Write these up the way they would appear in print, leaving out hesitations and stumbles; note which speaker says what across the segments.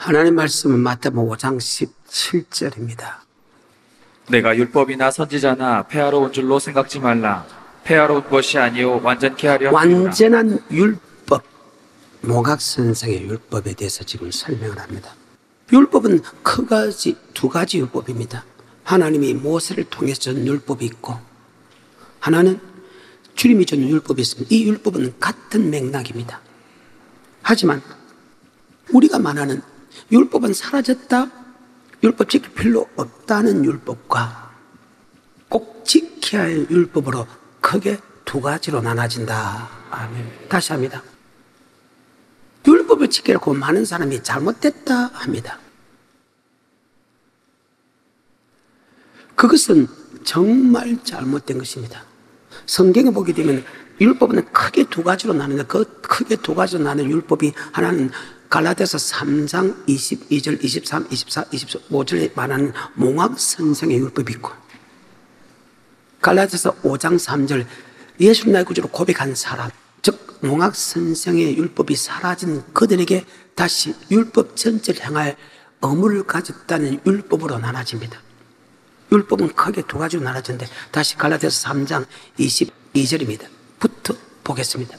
Speaker 1: 하나님 말씀은 마태복음 5장 17절입니다.
Speaker 2: 내가 율법이나 선지자나 폐하러 온 줄로 생각지 말라. 폐하러 온 것이 아니요 완전케 하려 함이로라.
Speaker 1: 완전한 율법, 몽학 선생의 율법에 대해서 지금 설명을 합니다. 율법은 두 가지 율법입니다. 하나님이 모세를 통해서 준 율법이 있고, 하나는 주님이 준 율법이 있습니다. 이 율법은 같은 맥락입니다. 하지만 우리가 말하는 율법은 사라졌다, 율법 지킬 필요 없다는 율법과 꼭 지켜야 할 율법으로 크게 두 가지로 나눠진다. 아멘. 다시 합니다. 율법을 지키려고 많은 사람이 잘못됐다 합니다. 그것은 정말 잘못된 것입니다. 성경에 보게 되면 율법은 크게 두 가지로 나누는데, 그 크게 두 가지로 나누는 율법이 하나는 갈라디아서 3장 22절, 23, 24, 25절에 말하는 몽학 선생의 율법이 있고, 갈라디아서 5장 3절 예수를 나의 구주로 고백한 사람, 즉 몽학 선생의 율법이 사라진 그들에게 다시 율법 전체를 향할 의무를 가졌다는 율법으로 나눠집니다. 율법은 크게 두 가지로 나눠지는데, 다시 갈라디아서 3장 22절입니다. 부터 보겠습니다.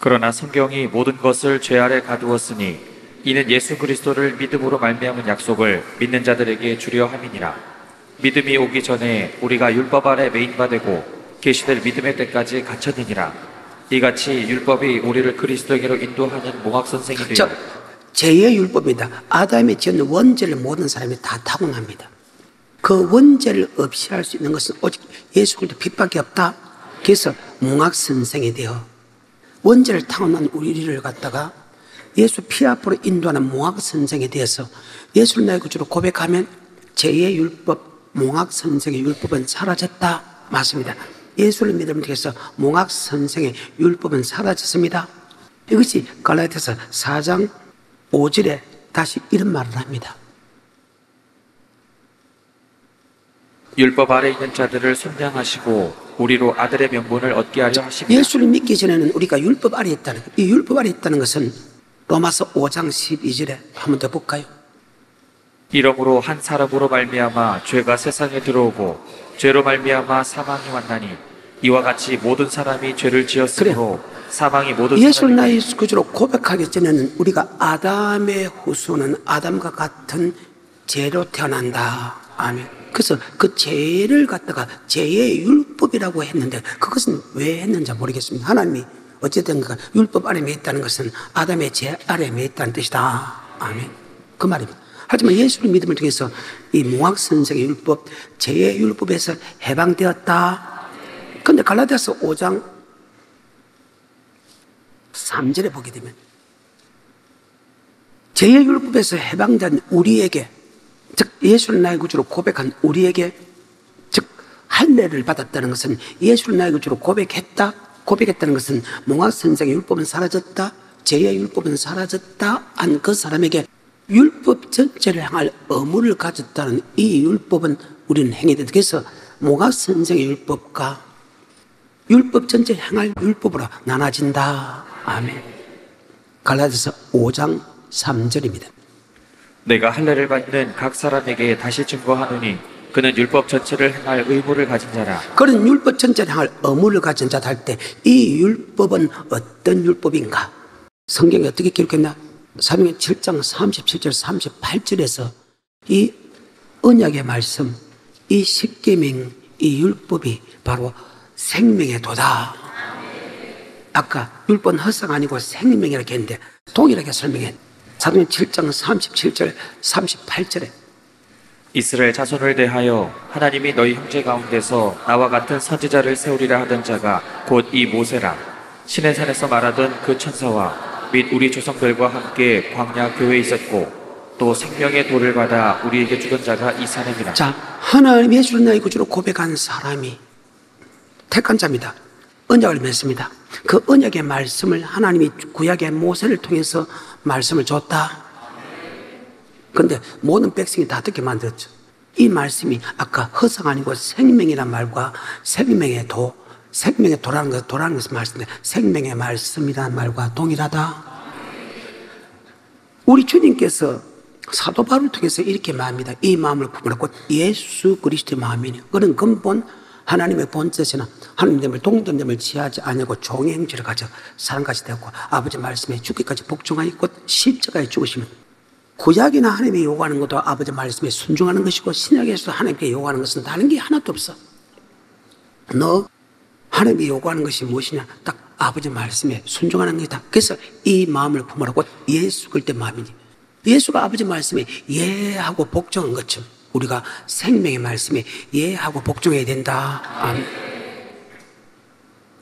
Speaker 2: 그러나 성경이 모든 것을 죄 아래 가두었으니 이는 예수 그리스도를 믿음으로 말미암은 약속을 믿는 자들에게 주려 함이니라. 믿음이 오기 전에 우리가 율법 아래 매인 바 되고 계시될 믿음의 때까지 갇혔느니라. 이같이 율법이 우리를 그리스도에게로 인도하는 몽학 선생이 되어
Speaker 1: 제2의 율법입니다. 아담이 지은 원죄를 모든 사람이 다 타고납니다. 그 원죄를 없이 할 수 있는 것은 오직 예수 그리스도 빛밖에 없다. 그래서 몽학 선생이 되어 원죄를 타고난 우리를 갖다가 예수 피 앞으로 인도하는 몽학 선생에 대해서 예수를 나의 구주로 고백하면 제2의 율법, 몽학 선생의 율법은 사라졌다. 맞습니다. 예수를 믿음을 통해서 몽학 선생의 율법은 사라졌습니다. 이것이 갈라디아서 4장 5절에 다시 이런 말을 합니다.
Speaker 2: 율법 아래 있는 자들을 선량하시고 우리로 아들의 명분을 얻게 하려 하십니다.
Speaker 1: 예수를 믿기 전에는 우리가 율법 아래 있다는 것, 이 율법 아래 있다는 것은 로마서 5장 12절에 한 번 더 볼까요?
Speaker 2: 이러므로 한 사람으로 말미암아 죄가 세상에 들어오고 죄로 말미암아 사망이 왔나니 이와 같이 모든 사람이 죄를 지었으므로 사망이 모든
Speaker 1: 예수를 나의 구주로 고백하기 전에는 우리가 아담의 후손은 아담과 같은 죄로 태어난다. 아멘. 그래서 그 죄를 갖다가 죄의 율법이라고 했는데, 그것은 왜 했는지 모르겠습니다. 하나님이 어쨌든 율법 아래 매였다는 것은 아담의 죄 아래 매였다는 뜻이다. 아멘. 그 말입니다. 하지만 예수를 믿음을 통해서 이 몽학 선생의 율법, 죄의 율법에서 해방되었다. 그런데 갈라디아서 5장 3절에 보게 되면 죄의 율법에서 해방된 우리에게, 즉 예수를 나의 구주로 고백한 우리에게, 즉 할례를 받았다는 것은 예수를 나의 구주로 고백했다는 것은 몽학 선생의 율법은 사라졌다, 죄의 율법은 사라졌다 한 그 사람에게 율법 전체를 향할 의무를 가졌다는 이 율법은 우리는 행해된다. 그래서 몽학 선생의 율법과 율법 전체를 향할 율법으로 나눠진다. 아멘. 갈라디아서 5장 3절입니다.
Speaker 2: 내가 할례를 받는 각 사람에게 다시 증거하노니 그는 율법 전체를 행할 의무를 가진 자라.
Speaker 1: 그런 율법 전체를 향할 의무를 가진 자다 할 때 이 율법은 어떤 율법인가? 성경에 어떻게 기록했나? 사도행전 7장 37절 38절에서 이 언약의 말씀, 이 십계명, 이 율법이 바로 생명의 도다. 아까 율법은 허상 아니고 생명이라고 했는데 동일하게 설명해. 사도행전 7장 37절 38절에
Speaker 2: 이스라엘 자손을 대하여 하나님이 너희 형제 가운데서 나와 같은 선지자를 세우리라 하던 자가 곧 이 모세라. 시내산에서 말하던 그 천사와 및 우리 조상들과 함께 광야 교회에 있었고 또 생명의 도를 받아 우리에게 주던 자가 이 사람이라.
Speaker 1: 자, 하나님 예수를 나의 구주로 고백한 사람이 택한 자입니다. 언약을 맺습니다. 그 언약의 말씀을 하나님이 구약의 모세를 통해서 말씀을 줬다. 그런데 모든 백성이 다 듣게 만들었죠. 이 말씀이 아까 허상 아니고 생명이란 말과 생명의 도, 생명의 도라는 것을 말씀인데 생명의 말씀이라는 말과 동일하다. 우리 주님께서 사도 바울을 통해서 이렇게 말합니다. 이 마음을 품으라 곧 예수 그리스도의 마음이니 그는 근본 하나님의 본뜻이나 하나님됨을 동등됨을 취하지 아니하고 종의 행실을 가져 사람같이 되었고 아버지 말씀에 죽기까지 복종하여 곧 십자가에 죽으시면 구약이나 하나님이 요구하는 것도 아버지 말씀에 순종하는 것이고 신약에서 하나님께 요구하는 것은 다른 게 하나도 없어. 너 하나님이 요구하는 것이 무엇이냐? 딱 아버지 말씀에 순종하는 것이다. 그래서 이 마음을 품으라 곧 예수 그리스도의 마음이니 예수가 아버지 말씀에 예하고 복종한 것처럼 우리가 생명의 말씀에 예하고 복종해야 된다. 아멘.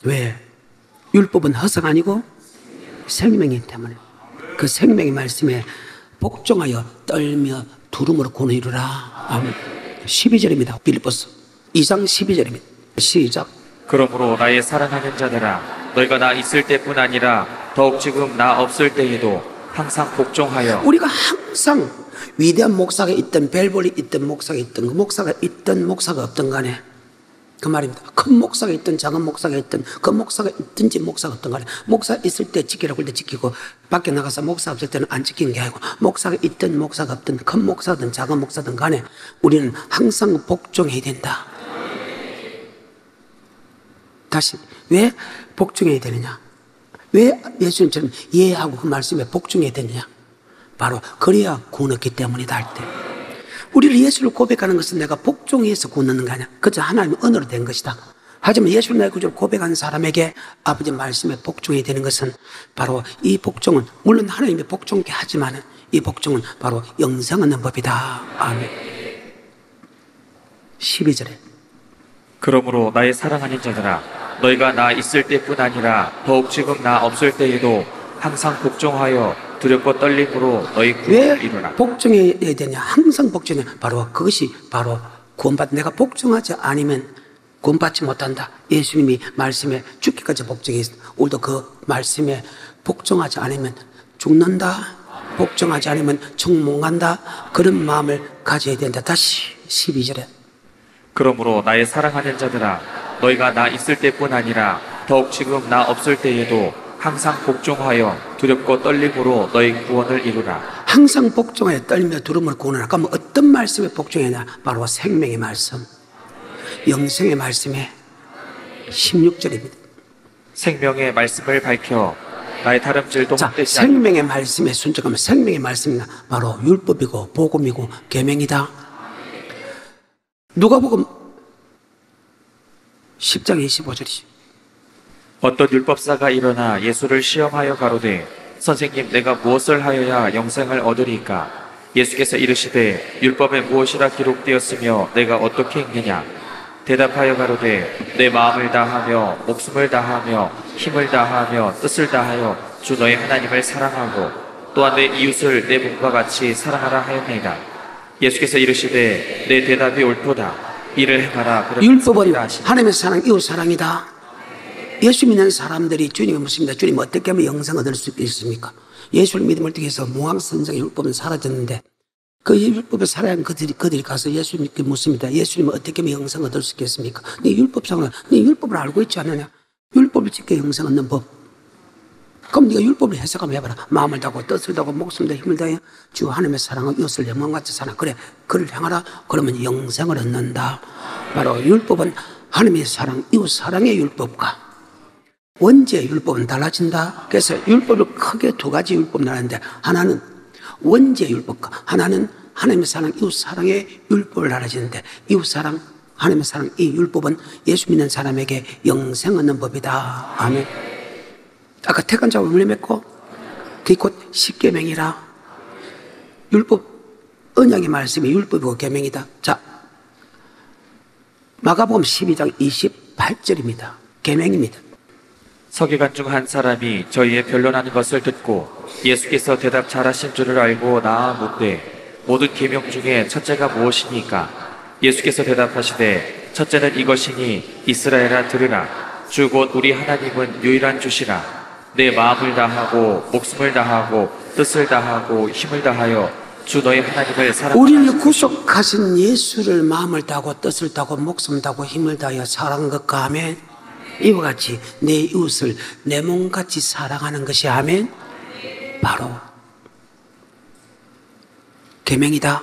Speaker 1: 왜? 율법은 허상 아니고 생명이기 때문에 그 생명의 말씀에 복종하여 떨며 두름으로 구원을 이루라. 아멘. 12절입니다. 빌립보서 2장 12절입니다. 시작.
Speaker 2: 그러므로 나의 사랑하는 자들아 너희가 나 있을 때뿐 아니라 더욱 지금 나 없을 때에도 항상 복종하여
Speaker 1: 우리가 항상 위대한 목사가 있든 벨볼이 있든 목사가 있든 그 목사가 있든 목사가 없든 간에 그 말입니다. 큰 목사가 있든 작은 목사가 있든 그 목사가 있든지 목사가 없든 간에 목사 있을 때 지키라고 할 때 지키고 밖에 나가서 목사 없을 때는 안 지키는 게 아니고 목사가 있든 목사가 없든 큰 목사든 작은 목사든 간에 우리는 항상 복종해야 된다. 다시 왜 복종해야 되느냐? 왜 예수님처럼 예하고 그 말씀에 복종해야 되느냐? 바로 그래야 구원 얻기 때문이다 할 때 우리를 예수를 고백하는 것은 내가 복종해서 구원 얻는 거 아니야. 그저 하나님의 언어로 된 것이다. 하지만 예수를 내 구주로 고백하는 사람에게 아버지 말씀에 복종해야 되는 것은 바로 이 복종은 물론 하나님의 복종케 하지만 이 복종은 바로 영생 얻는 법이다. 아멘. 12절에
Speaker 2: 그러므로 나의 사랑하는 자들아 너희가 나 있을 때뿐 아니라 더욱 지금 나 없을 때에도 항상 복종하여 두렵고 떨림으로 너희 구원을 이루라.
Speaker 1: 왜 복종해야 되냐? 항상 복종해. 바로 그것이 바로 구원받는 내가 복종하지 않으면 구원받지 못한다. 예수님이 말씀에 죽기까지 복종했어. 우리도 그 말씀에 복종하지 않으면 죽는다. 복종하지 않으면 정 못 간다. 그런 마음을 가져야 된다. 다시 12절에
Speaker 2: 그러므로 나의 사랑하는 자들아 너희가 나 있을 때뿐 아니라 더욱 지금 나 없을 때에도 항상 복종하여 두렵고 떨림으로 너희 구원을 이루라.
Speaker 1: 항상 복종하여 떨며 두려움을 구원하라. 그러면 어떤 말씀에 복종해야 되냐? 바로 생명의 말씀, 영생의 말씀에 16절입니다.
Speaker 2: 생명의 말씀을 밝혀 나의 다름질도
Speaker 1: 자,
Speaker 2: 헛되지 않게
Speaker 1: 생명의 말씀에 순종하면 생명의 말씀이 바로 율법이고 복음이고 계명이다. 누가복음 10장 25절이죠.
Speaker 2: 어떤 율법사가 일어나 예수를 시험하여 가로되 선생님 내가 무엇을 하여야 영생을 얻으리까? 예수께서 이르시되 율법에 무엇이라 기록되었으며 내가 어떻게 읽느냐? 대답하여 가로되 내 마음을 다하며 목숨을 다하며 힘을 다하며 뜻을 다하여 주 너의 하나님을 사랑하고 또한 내 이웃을 내 몸과 같이 사랑하라 하였나이다. 예수께서 이르시되 내 대답이 옳도다. 이를 행하라.
Speaker 1: 율법은 하나님의 사랑, 이웃 사랑이다. 예수 믿는 사람들이 주님을 묻습니다. 주님 어떻게 하면 영생 얻을 수 있습니까? 예수를 믿음을 통해서 무항선상의 율법은 사라졌는데 그 율법을 살아야 하는 그들이 가서 예수님께 묻습니다. 예수님은 어떻게 하면 영생 얻을 수 있겠습니까? 네 율법상은 네 율법을 알고 있지 않느냐? 율법을 지켜 영생 얻는 법. 그럼 네가 율법을 해석하면 해봐라. 마음을 다하고 뜻을 다하고 목숨을 다하고 힘을 다하여 주 하나님의 사랑을 이웃을 영광같이 사랑. 그래, 그를 향하라. 그러면 영생을 얻는다. 바로 율법은 하나님의 사랑, 이웃 사랑의 율법과 원죄의 율법은 달라진다. 그래서 율법을 크게 두 가지 율법 나누는데 하나는 원죄의 율법과 하나는 하나님의 사랑, 이웃 사랑의 율법을 나눠지는데 이웃 사랑, 하나님의 사랑, 이 율법은 예수 믿는 사람에게 영생 얻는 법이다. 아멘. 아까 택한 자를 물려맺고 그게 곧 십계명이라. 율법, 언약의 말씀이 율법이고 계명이다. 자, 마가복음 12장 28절입니다. 계명입니다.
Speaker 2: 서기관 중 한 사람이 저희의 변론하는 것을 듣고 예수께서 대답 잘하신 줄을 알고 나아 묻되 모든 계명 중에 첫째가 무엇이니까? 예수께서 대답하시되 첫째는 이것이니 이스라엘아 들으라. 주 곧 우리 하나님은 유일한 주시라. 내 마음을 다하고 목숨을 다하고 뜻을 다하고 힘을 다하여 주 너희 하나님을 사랑하라.
Speaker 1: 우리를 구속하신 예수를 마음을 다하고 뜻을 다하고 목숨을 다하고 힘을 다하여 사랑한 것과 아멘. 이와 같이 내 이웃을 내 몸같이 사랑하는 것이 아멘. 바로 계명이다.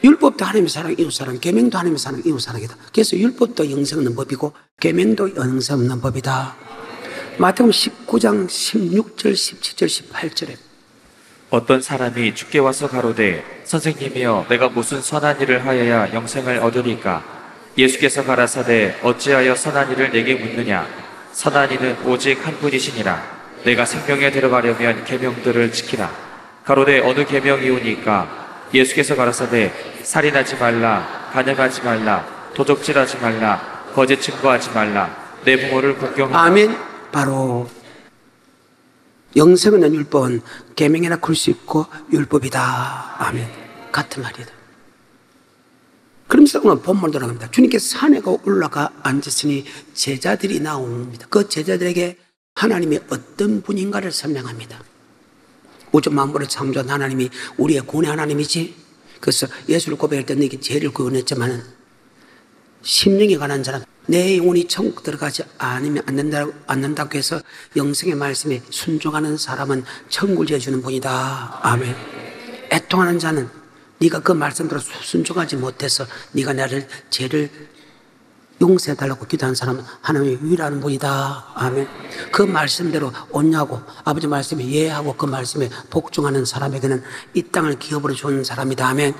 Speaker 1: 율법도 하나님의 사랑, 이웃 사랑, 계명도 하나님의 사랑, 이웃 사랑이다. 그래서 율법도 영생 없는 법이고 계명도 영생 없는 법이다. 마태복음 19장 16절, 17절, 18절에
Speaker 2: 어떤 사람이 주께 와서 가로되 선생님이여 내가 무슨 선한 일을 하여야 영생을 얻으리까? 예수께서 가라사대 어찌하여 선한 일을 내게 묻느냐? 선한 이는 오직 한 분이시니라. 내가 생명에 들어가려면 계명들을 지키라. 가로되 어느 계명이오니까? 예수께서 가라사대 살인하지 말라, 간음하지 말라, 도적질하지 말라, 거짓 증거하지 말라, 내 부모를 공경하라.
Speaker 1: 아멘. 바로 영생 없는 율법은 계명이나 굴 수 있고 율법이다. 아멘. 같은 말이다. 그러면서 오늘 본문 돌아갑니다. 주님께서 산에 올라가 앉았으니 제자들이 나옵니다. 그 제자들에게 하나님이 어떤 분인가를 설명합니다. 우주 만물을 창조한 하나님이 우리의 구원의 하나님이지. 그래서 예수를 고백할 때 너에게 죄를 구원했지만 심령에 관한 자는 내 영혼이 천국 들어가지 않으면 않는다고 해서 영생의 말씀에 순종하는 사람은 천국을 지어주는 분이다. 아멘. 애통하는 자는 네가 그 말씀대로 순종하지 못해서 네가 나를 죄를 용서해달라고 기도하는 사람은 하나님의 유일한 분이다. 아멘. 그 말씀대로 옳냐고 아버지 말씀에 예하고 그 말씀에 복종하는 사람에게는 이 땅을 기업으로 준 사람이다. 아멘.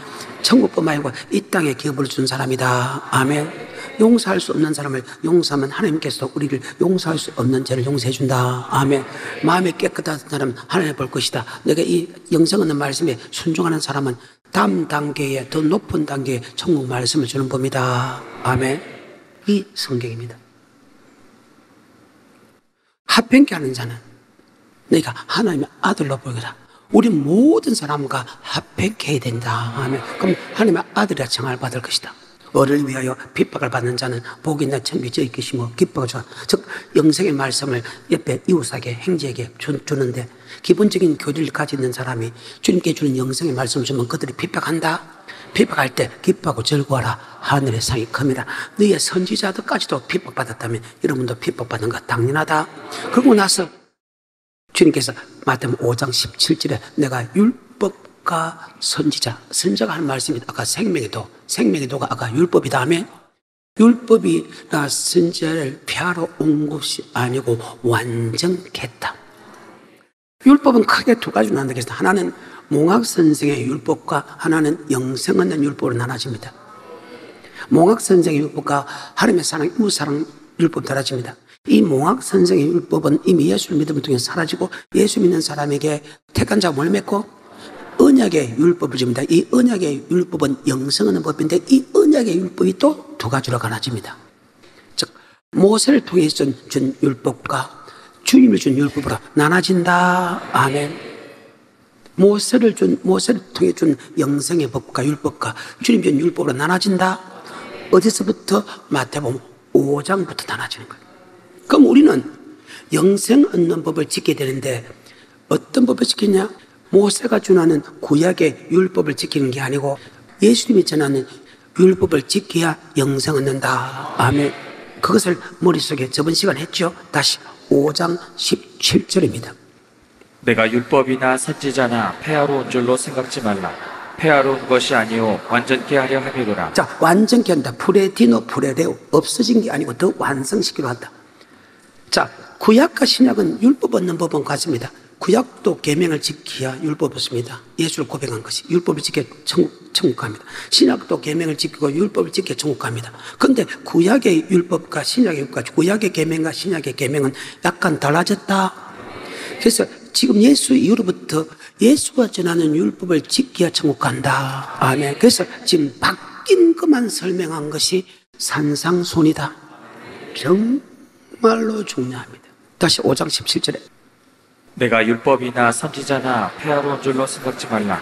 Speaker 1: 천국뿐만 아니고 이 땅에 기업을 준 사람이다. 아멘. 용서할 수 없는 사람을 용서하면 하나님께서 우리를 용서할 수 없는 죄를 용서해 준다. 아멘. 마음이 깨끗한 사람은 하나님 볼 것이다. 내가 이 영생 없는 말씀에 순종하는 사람은 다음 단계에 더 높은 단계의 천국 말씀을 주는 법이다. 아멘. 이 성경입니다. 합평케 하는 자는 너희가 하나님의 아들로 보이라. 우리 모든 사람과 합평케 해야 된다. 아멘. 그럼 하나님의 아들이라 칭함을 받을 것이다. 너를 위하여 핍박을 받는 자는 복이 있나 천국에 저희 것이며 기뻐가 좋아. 즉 영생의 말씀을 옆에 이웃에게 행지에게 주는데 기본적인 교리를 가지고 있는 사람이 주님께 주는 영생의 말씀을 주면 그들이 핍박한다. 핍박할 때 기뻐하고 즐거워하라. 하늘의 상이 큽니다. 너희의 선지자들까지도 핍박받았다면 여러분도 핍박받는 것 당연하다. 그러고 나서 주님께서 마태복음 5장 17절에 내가 율법과 선지자가 하는 말씀이 아까 생명의 도가 아까 율법이다 하면 율법이나 선지자를 폐하러 온 것이 아니고 완전케 했다. 율법은 크게 두 가지로 나눈다. 그래서 하나는 몽학 선생의 율법과 하나는 영생 없는 율법으로 나눠집니다. 몽학 선생의 율법과 하나님의 사랑, 이웃 사랑 율법 달라집니다. 이 몽학 선생의 율법은 이미 예수를 믿음을 통해 사라지고 예수 믿는 사람에게 택한 자가 뭘 맺고 언약의 율법을 줍니다. 이 언약의 율법은 영생 없는 법인데 이 언약의 율법이 또 두 가지로 갈라집니다. 즉 모세를 통해 준 율법과 주님을 준 율법으로 나눠진다. 아멘. 모세를 통해 준 영생의 법과 율법과 주님 준 율법으로 나눠진다. 어디서부터? 마태복음 5장부터 나눠지는 거예요. 그럼 우리는 영생 얻는 법을 지켜야 되는데 어떤 법을 지키냐? 모세가 전하는 구약의 율법을 지키는 게 아니고 예수님이 전하는 율법을 지켜야 영생 얻는다. 아멘. 그것을 머릿속에 저번 시간에 했죠. 다시 5장 17절입니다.
Speaker 2: 내가 율법이나 선지자나 폐하러 온 줄로 생각지 말라. 폐하러 온 것이 아니요 완전케 하려 함이로라.
Speaker 1: 자, 완전케 한다. 프레디노 프레레오. 없어진 게 아니고 더 완성시키려 한다. 자, 구약과 신약은 율법 얻는 법은 같습니다. 구약도 계명을 지켜야 율법 얻습니다. 예수를 고백한 것이 율법을 지켜 천국 갑니다. 신약도 계명을 지키고 율법을 지켜 천국 갑니다. 그런데 구약의 율법과 신약의 율법과 구약의 계명과 신약의 계명은 약간 달라졌다. 그래서 지금 예수 이후로부터 예수가 전하는 율법을 지켜야 천국 간다. 아멘. 그래서 지금 바뀐 것만 설명한 것이 산상손이다. 정말로 중요합니다. 다시 5장 17절에
Speaker 2: 내가 율법이나 선지자나 폐하러 온 줄로 생각지 말라.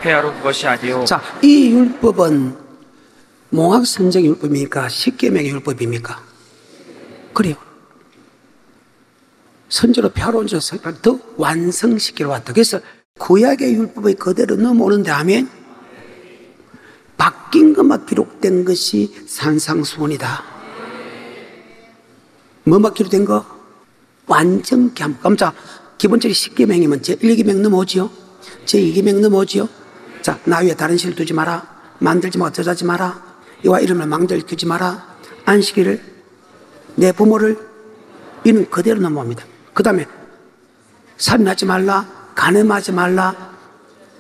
Speaker 2: 폐하러 온 것이 아니요.
Speaker 1: 자, 이 율법은 몽학 선정의 율법입니까? 십계명의 율법입니까? 그래요. 선지로 폐하러 온 줄로 더 완성시키러 왔다. 그래서 구약의 율법이 그대로 넘어오는데 하면 바뀐 것만 기록된 것이 산상수훈이다. 뭐만 기록된 거? 완전케 함. 깜짝 기본적인 10계명이면 제1계명 넘어오지요? 제2계명 넘어오지요? 자, 나 위에 다른 신을 두지 마라. 만들지 마라. 저자지 마라. 이와 이름을 망설이지 마라. 안식일을, 내 부모를, 이는 그대로 넘어옵니다. 그 다음에 살인하지 말라. 간음하지 말라.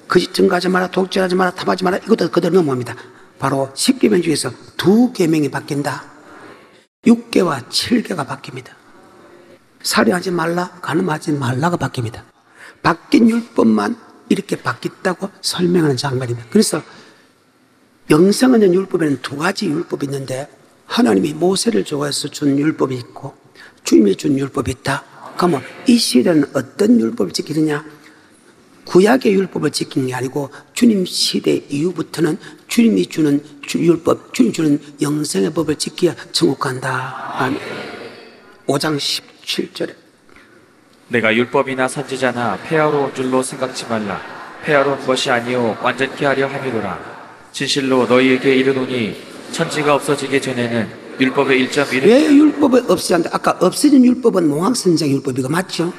Speaker 1: 거짓 증거하지 마라. 독재하지 마라. 탐하지 마라. 이것도 그대로 넘어옵니다. 바로 10계명 중에서 2계명이 바뀐다. 6계와 7계가 바뀝니다. 살인하지 말라. 간음하지 말라가 바뀝니다. 바뀐 율법만 이렇게 바뀌었다고 설명하는 장면입니다. 그래서 영생하는 율법에는 2가지 율법이 있는데 하나님이 모세를 좋아해서 준 율법이 있고 주님이 준 율법이 있다. 그러면 이 시대는 어떤 율법을 지키느냐? 구약의 율법을 지키는 게 아니고 주님 시대 이후부터는 주님이 주는 율법, 주님이 주는 영생의 법을 지켜야 천국 간다. 아멘. 5장 17절에
Speaker 2: 내가 율법이나 선지자나 폐하로운 줄로 생각지 말라. 폐하로운 것이 아니요 완전케 하려 함이로라. 진실로 너희에게 이르노니 천지가 없어지기 전에는 율법의 1.1을
Speaker 1: 왜 율법을 없애야 한다? 아까 없어진 율법은 몽학선생 율법이고 맞죠?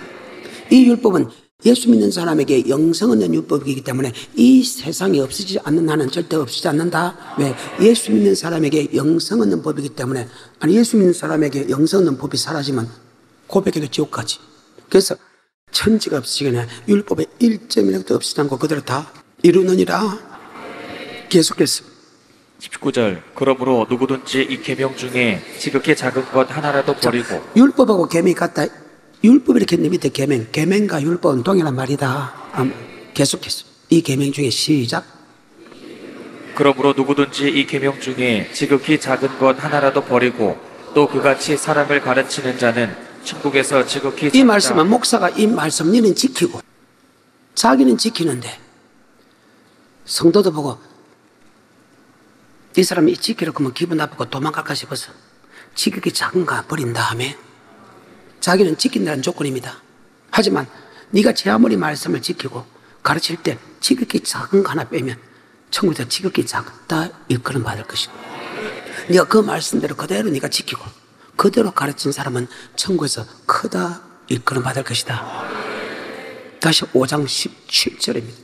Speaker 1: 이 율법은 예수 믿는 사람에게 영생 얻는 율법이기 때문에 이 세상에 없어지지 않는 한은 절대 없어지지 않는다. 왜? 예수 믿는 사람에게 영생 얻는 법이기 때문에. 아니, 예수 믿는 사람에게 영생 얻는 법이 사라지면 고백해도 지옥 가지. 그래서 천지가 없어지기 전에 율법의 1.1도 없어지지 않고 그대로 다 이루느니라. 계속해서
Speaker 2: 19절 그러므로 누구든지 이 계명 중에 지극히 작은 것 하나라도 버리고.
Speaker 1: 율법하고 계명이 같다. 율법이 이렇게 있는 밑에 계명과 율법은 동일한 말이다. 계속해서 이 계명 중에 시작.
Speaker 2: 그러므로 누구든지 이 계명 중에 지극히 작은 것 하나라도 버리고 또 그같이 사람을 가르치는 자는 천국에서 지극히 작다.
Speaker 1: 이 말씀은 목사가 이 말씀 니는 지키고 자기는 지키는데 성도도 보고 이 사람이 지키려고 하면 기분 나쁘고 도망갈까 싶어서 지극히 작은 거 버린 다음에 자기는 지킨다는 조건입니다. 하지만 네가 제 아무리 말씀을 지키고 가르칠 때 지극히 작은 거 하나 빼면 천국에서 지극히 작다 일컬음 받을 것이고 네가 그 말씀대로 그대로 네가 지키고 그대로 가르친 사람은 천국에서 크다 일컬음 받을 것이다. 다시 5장 17절입니다.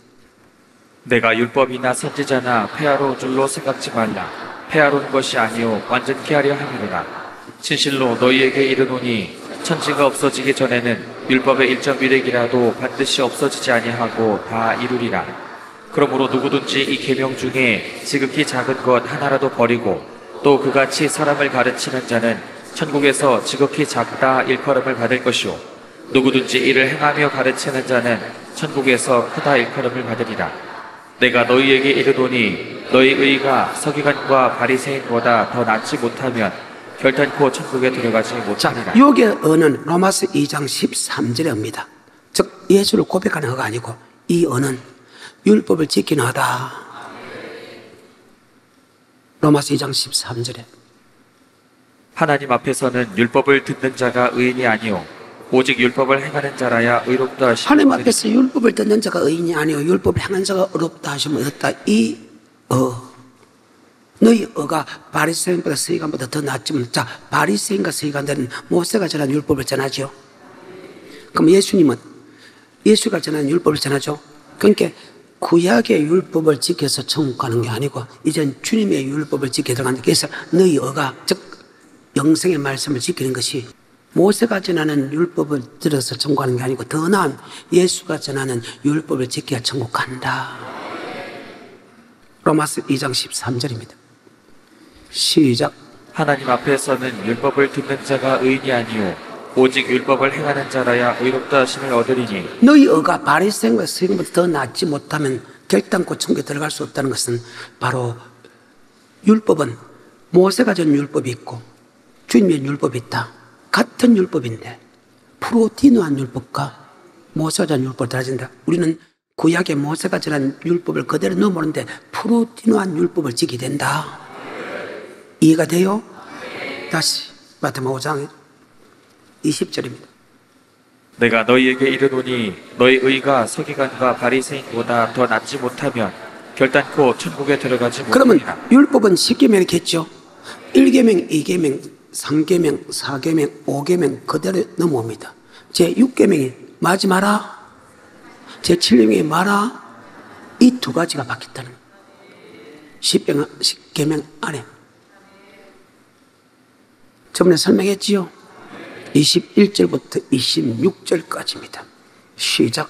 Speaker 2: 내가 율법이나 선지자나 폐하로운 줄로 생각지 말라. 폐하로운 것이 아니요 완전케 하려 함이로라. 진실로 너희에게 이르노니 천지가 없어지기 전에는 율법의 1.1핵이라도 반드시 없어지지 아니하고 다 이루리라. 그러므로 누구든지 이 계명 중에 지극히 작은 것 하나라도 버리고 또 그같이 사람을 가르치는 자는 천국에서 지극히 작다 일컬음을 받을 것이요 누구든지 이를 행하며 가르치는 자는 천국에서 크다 일컬음을 받으리라. 내가 너희에게 이르노니 너희 의가 서기관과 바리새인보다 더 낫지 못하면 결단코 천국에 들어가지 못하리라.
Speaker 1: 여기에 언은 로마서 2장 13절에 옵니다. 즉 예수를 고백하는 어가 아니고 이 언은 율법을 지키는 어다. 로마서 2장 13절에
Speaker 2: 하나님 앞에서는 율법을 듣는 자가 의인이 아니요 오직 율법을 행하는 자라야 의롭다 하시고.
Speaker 1: 하나님 앞에서 율법을 듣는 자가 의인이 아니요 율법을 행하는 자가 의롭다 하시면 얻었다. 이 너희 어가 바리새인보다 서기관보다 더 낫지만 자 바리새인과 서기관들은 모세가 전한 율법을 전하죠. 그럼 예수님은 예수가 전한 율법을 전하죠. 그러니까 구약의 율법을 지켜서 천국 가는 게 아니고 이젠 주님의 율법을 지켜 들어간다. 그래서 너희 어가 즉 영생의 말씀을 지키는 것이 모세가 전하는 율법을 들어서 천국 가는 게 아니고 더 나은 예수가 전하는 율법을 지켜야 천국 간다. 로마서 2장 13절입니다. 시작.
Speaker 2: 하나님 앞에서는 율법을 듣는 자가 의인이 아니요 오직 율법을 행하는 자라야 의롭다 하심을 얻으리니.
Speaker 1: 너희 어가 바리새인과 서기관보다 더 낫지 못하면 결단코 천국에 들어갈 수 없다는 것은 바로 율법은 모세가 전 율법이 있고 주님의 율법이 있다. 같은 율법인데 프로티노한 율법과 모세가 전 율법을 달라진다. 우리는 구약의 모세가 전한 율법을 그대로 넘어오는데 프로티노한 율법을 지키게 된다. 이해가 돼요? 다시 마태복음 5장 20절입니다.
Speaker 2: 내가 너희에게 이르노니 너희 의가 서기관과 바리새인보다 더 낫지 못하면 결단코 천국에 들어가지
Speaker 1: 그러면
Speaker 2: 못하리라.
Speaker 1: 율법은 10계명 이렇겠죠. 1계명, 2계명, 3계명, 4계명, 5계명 그대로 넘어옵니다. 제 6계명이 마지 마라. 제 7계명이 마라. 이 두 가지가 바뀌었다는 거예요. 십계명 안에. 저번에 설명했지요? 21절부터 26절까지입니다. 시작.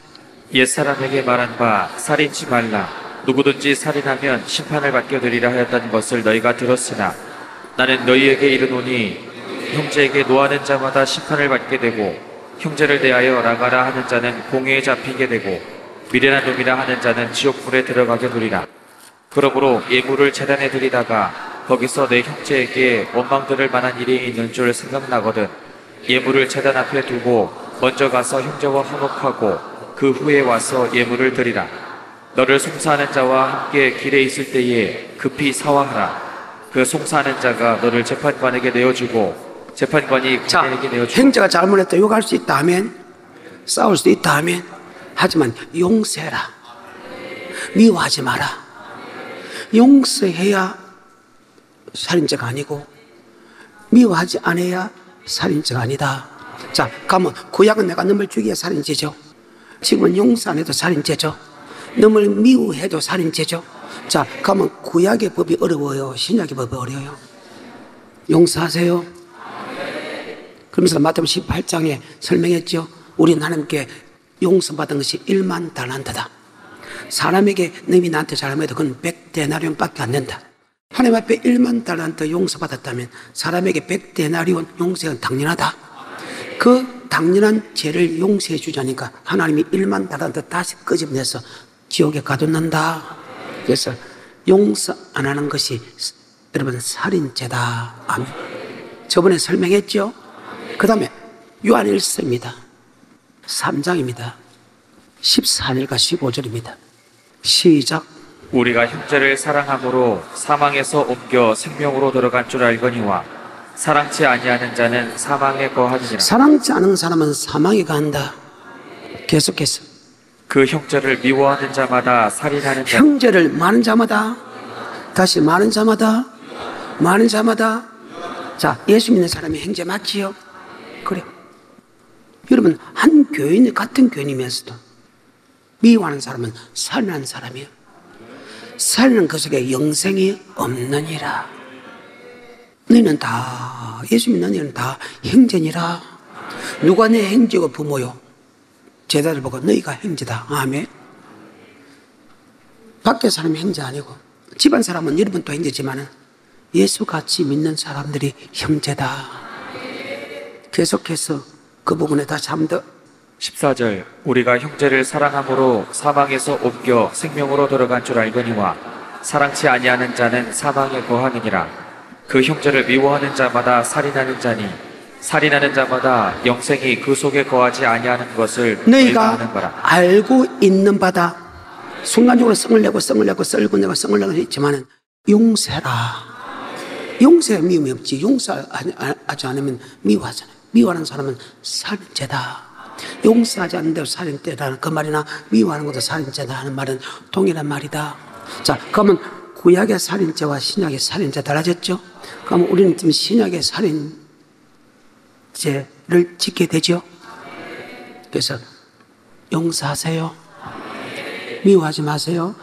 Speaker 2: 옛사람에게 말한 바 살인치 말라. 누구든지 살인하면 심판을 받게 되리라 하였다는 것을 너희가 들었으나 나는 너희에게 이르노니 형제에게 노하는 자마다 심판을 받게 되고 형제를 대하여 나가라 하는 자는 공회에 잡히게 되고 미련한 놈이라 하는 자는 지옥불에 들어가게 되리라. 그러므로 예물을 제단에 드리다가 거기서 내 형제에게 원망 들을 만한 일이 있는 줄 생각나거든 예물을 제단 앞에 두고 먼저 가서 형제와 화목하고 그 후에 와서 예물을 드리라. 너를 송사하는 자와 함께 길에 있을 때에 급히 사화하라. 그 송사하는 자가 너를 재판관에게 내어주고 재판관이 군인에게 내어주고.
Speaker 1: 형제가 잘못했다 욕할 수 있다 하면, 싸울 수 있다 하면, 하지만 용서해라. 미워하지 마라. 용서해야 살인죄가 아니고 미워하지 않아야 살인죄가 아니다. 자, 그러면 구약은 내가 너를 죽이야 살인죄죠. 지금은 용서 안 해도 살인죄죠. 너를 미워해도 살인죄죠. 자, 그러면 구약의 법이 어려워요? 신약의 법이 어려워요? 용서하세요. 그러면서 마태복음 18장에 설명했죠. 우리는 하나님께 용서받은 것이 1만 달란트다. 사람에게 너희 나한테 잘못해도 그건 100데나리온 밖에 안 된다. 하나님 앞에 1만 달란트 용서받았다면 사람에게 100데나리온 용서는 당연하다. 그 당연한 죄를 용서해 주자니까 하나님이 1만 달란트 다시 끄집어내서 지옥에 가둬놓는다. 그래서 용서 안 하는 것이 여러분 살인죄다. 아멘. 저번에 설명했죠. 그 다음에 요한일서입니다. 3장입니다. 14절과 15절입니다. 시작.
Speaker 2: 우리가 형제를 사랑함으로 사망에서 옮겨 생명으로 들어간 줄 알거니와 사랑치 아니하는 자는 사망에 거하느니라.
Speaker 1: 사랑치 않은 사람은 사망에 간다. 계속해서
Speaker 2: 그 형제를 미워하는 자마다 살인하는 자.
Speaker 1: 형제를 많은 자마다, 다시 많은 자마다, 많은 자마다. 자, 예수 믿는 사람이 형제 맞지요? 그래요. 여러분, 한 교인, 같은 교인이면서도 미워하는 사람은 살인하는 사람이에요. 살인은 그 속에 영생이 없느니라. 너희는 다, 예수 믿는 너희는 다 형제니라. 누가 내 형제고 부모요? 제자들 보고 너희가 형제다. 아멘. 밖에 사람이 형제 아니고 집안 사람은 여러분도 형제지만은 예수같이 믿는 사람들이 형제다. 계속해서 그 부분에 다시 한 번 더.
Speaker 2: 14절. 우리가 형제를 사랑함으로 사망에서 옮겨 생명으로 들어간 줄 알거니와 사랑치 아니하는 자는 사망에 거하느니라. 그 형제를 미워하는 자마다 살인하는 자니 살인하는 자마다 영생이 그 속에 거하지 아니하는 것을
Speaker 1: 너희가
Speaker 2: 아는 거라. 알고
Speaker 1: 있는 바다. 순간적으로 성을 내고 썰고 내고 성을 내고 있지만은 용서해라. 용서에 미움이 없지. 용서하지 않으면 미워하잖아요. 미워하는 사람은 살인죄다. 용서하지 않는데 살인죄라는 그 말이나 미워하는 것도 살인죄다 하는 말은 동일한 말이다. 자, 그러면 구약의 살인죄와 신약의 살인죄 달라졌죠? 그러면 우리는 지금 신약의 살인죄를 짓게 되죠? 그래서 용서하세요. 미워하지 마세요.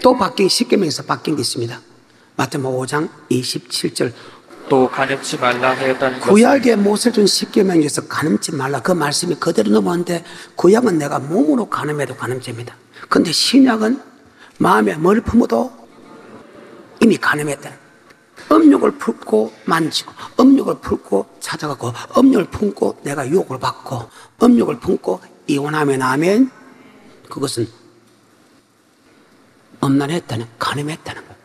Speaker 1: 또 바뀐, 십계명에서 바뀐 게 있습니다. 마태복음 5장 27절.
Speaker 2: 또 간음치 말라 하였다는 것을.
Speaker 1: 구약의 못을 준 십계명에서 간음치 말라 그 말씀이 그대로 넘어오는데 구약은 내가 몸으로 간음해도 간음죄입니다. 그런데 신약은 마음에 뭘 품어도 이미 간음했다는. 음욕을 품고 만지고 음욕을 품고 찾아가고 음욕을 품고 내가 유혹을 받고 음욕을 품고 이혼하면 아멘. 그것은 엄난했다는, 간음했다는 거예요.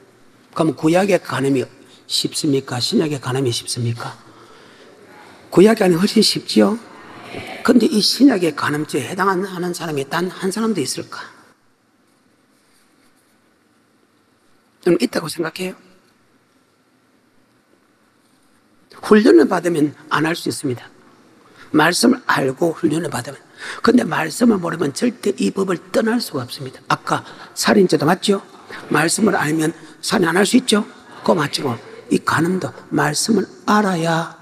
Speaker 1: 그럼 구약의 간음이 쉽습니까? 신약의 간음이 쉽습니까? 구약의 간음이 훨씬 쉽지요? 그런데 이 신약의 간음죄에 해당하는 사람이 단 한 사람도 있을까? 저는 있다고 생각해요. 훈련을 받으면 안 할 수 있습니다. 말씀을 알고 훈련을 받으면. 그런데 말씀을 모르면 절대 이 법을 떠날 수가 없습니다. 아까 살인죄도 맞죠? 말씀을 알면 살인 안 할 수 있죠? 그거 맞죠? 이 간음도 말씀을 알아야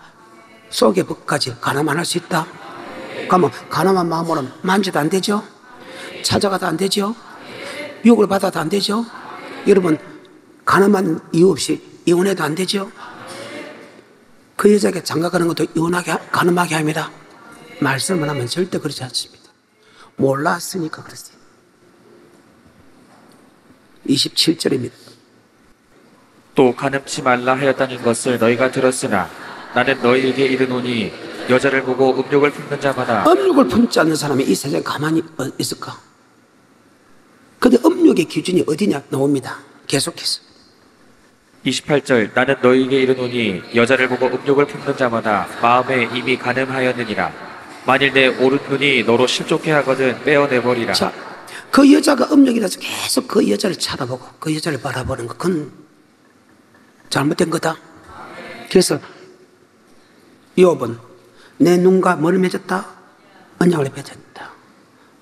Speaker 1: 속의 법까지 간음 안 할 수 있다. 그러면 간음한 마음으로 만져도 안 되죠? 찾아가도 안 되죠? 유혹을 받아도 안 되죠? 여러분, 가늠한 이유 없이 이혼해도 안 되죠? 그 여자에게 장가가는 것도 가늠하게 합니다. 말씀을 하면 절대 그렇지 않습니다. 몰랐으니까 그랬어요. 27절입니다.
Speaker 2: 또 가늠치 말라 하였다는 것을 너희가 들었으나 나는 너희에게 이르노니 여자를 보고 음욕을 품는 자마다
Speaker 1: 음욕을 품지 않는 사람이 이 세상에 가만히 있을까? 근데 음욕의 기준이 어디냐 나옵니다. 계속해서
Speaker 2: 28절 나는 너희에게 이르노니 여자를 보고 음욕을 품는 자마다 마음에 이미 가늠하였느니라. 만일 내 오른 눈이 너로 실족해 하거든 빼어내버리라.
Speaker 1: 자, 그 여자가 음욕이라서 계속 그 여자를 쳐다보고 그 여자를 바라보는 거 그건 잘못된 거다. 그래서 욥은 내 눈과 뭐를 맺었다? 언약을 맺었다.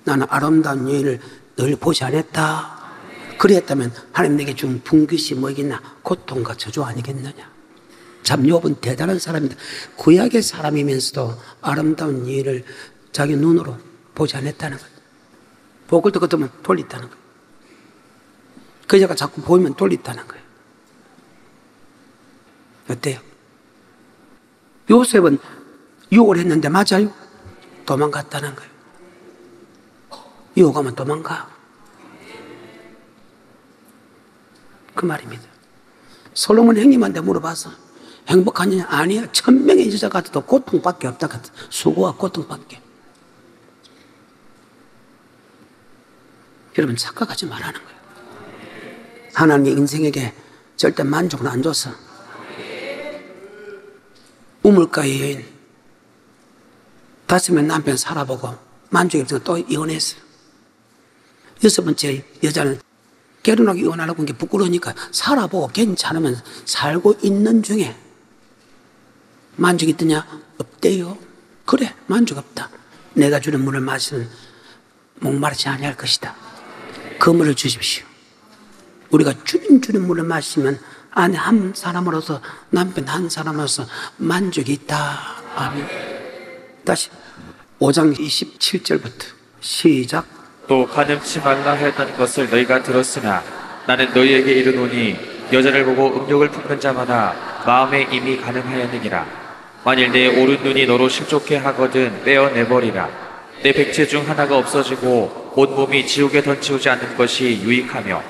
Speaker 1: 나는 아름다운 여인을 늘 보지 않았다. 그랬다면 하나님 내게 준 분깃이 뭐겠나? 고통과 저주 아니겠느냐? 참 욥은 대단한 사람이다. 구약의 사람이면서도 아름다운 여인을 자기 눈으로 보지 않았다는 것. 복을 듣거든 돌렸다는 것. 그 여자가 자꾸 보이면 돌렸다는 거예요. 어때요? 요셉은 유혹을 했는데 맞아요? 도망갔다는 거예요. 유혹하면 도망가. 그 말입니다. 솔로몬 형님한테 물어봐서 행복하냐? 아니야. 1000명의 여자 같아도 고통밖에 없다. 수고와 고통밖에. 여러분 착각하지 말라는 거예요. 하나님의 인생에게 절대 만족을 안 줘서 우물가의 여인 5명 남편 살아보고 만족이 없어서 또 이혼했어요. 6번째 여자는 결혼하고 이혼하려고 한 게 부끄러우니까 살아보고 괜찮으면 살고 있는 중에 만족이 있더냐? 없대요. 그래 만족 없다. 내가 주는 물을 마시는 목마르지 아니할 것이다. 그 물을 주십시오. 우리가 주는 물을 마시면 아내 한 사람으로서 남편 한 사람으로서 만족이 있다. 아멘. 다시 5장 27절부터 시작.
Speaker 2: 또 가늠치 말라 하였다는 것을 너희가 들었으나 나는 너희에게 이르노니 여자를 보고 음욕을 품는 자마다 마음에 이미 가늠하였느니라. 만일 내 오른 눈이 너로 실족해 하거든 빼어내버리라. 내 백체 중 하나가 없어지고 온몸이 지옥에 던지우지 않는 것이 유익하며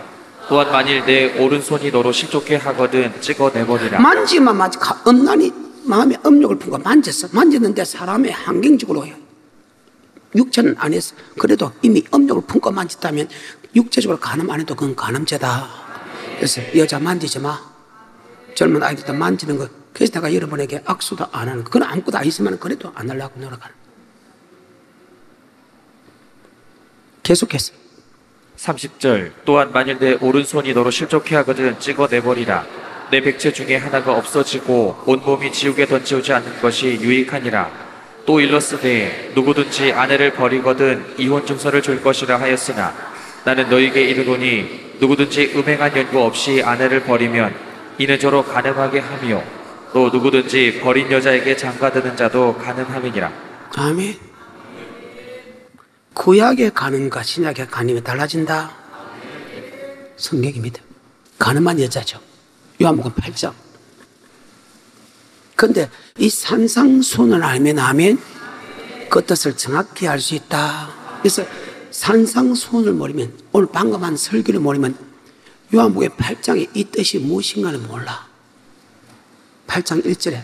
Speaker 2: 또한 만일 내 오른손이 너로 실족해 하거든 찍어내버리라.
Speaker 1: 만지만 음란이 마음에 음욕을 품고 만졌는데 사람의 환경적으로 육체는 안 했어. 그래도 이미 음욕을 품고 만졌다면 육체적으로 가늠 안 해도 그건 가늠죄다. 그래서 여자 만지지 마. 젊은 아이들도 만지는 거. 그래서 내가 여러분에게 악수도 안 하는 거. 그건 아무것도 안 있으면 그래도 안 하려고 노력하는 거. 계속해서
Speaker 2: 30절 또한 만일 내 오른손이 너로 실족해 하거든 찍어내버리라. 내 백체 중에 하나가 없어지고 온몸이 지옥에 던지우지 않는 것이 유익하니라. 또 일렀으되 누구든지 아내를 버리거든 이혼 증서를 줄 것이라 하였으나 나는 너희에게 이르노니 누구든지 음행한 연고 없이 아내를 버리면 이는 저로 가늠하게 하며 또 누구든지 버린 여자에게 장가드는 자도 가늠함이니라.
Speaker 1: 아멘. 구약의 가늠과 신약의 가늠이 달라진다. 성경입니다. 가늠한 여자죠. 요한복음 8장. 그런데 이 산상수훈을 알면 그 뜻을 정확히 알 수 있다. 그래서 산상수훈을 모르면 오늘 방금 한 설교를 모르면 요한복음 8장에 이 뜻이 무엇인가는 몰라. 8장 1절에